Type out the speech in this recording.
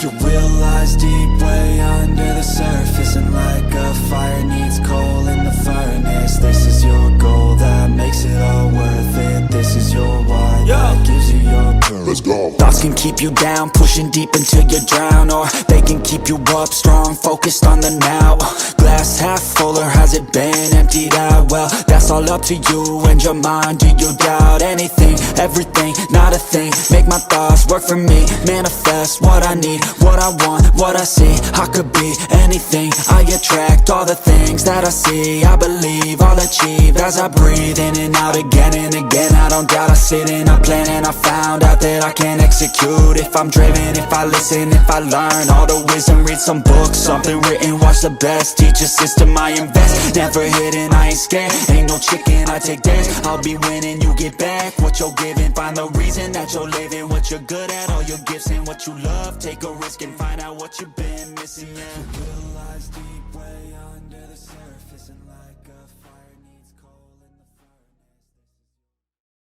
You realize deep way under the surface, and like a fire needs coal in the furnace, this is your goal that makes it all worth it. This is your why that gives you your purpose. Let's go. Thoughts can keep you down, pushing deep until you drown, or they can keep you up strong, focused on the now. Glass half full, or has it been emptied out? Well, that's all up to you and your mind. Do you doubt anything, everything, not a thing? Make my thoughts work for me, manifest what I need, what I want, what I see. I could be anything, I attract all the things that I see. I believe I'll achieve as I breathe in and out again and again. I don't doubt, I sit and I plan, and I found out that I can execute if I'm driven, if I listen, if I learn all the wisdom. Read some books, something written, watch the best, teach a system I invest. Never hidden, I ain't scared, ain't no chicken, I take dares. I'll be winning, you get back what you're giving. Find the reason that you're living, what you're good at, all your gifts and what you love. Take a risk and find out what you've been missing, yeah.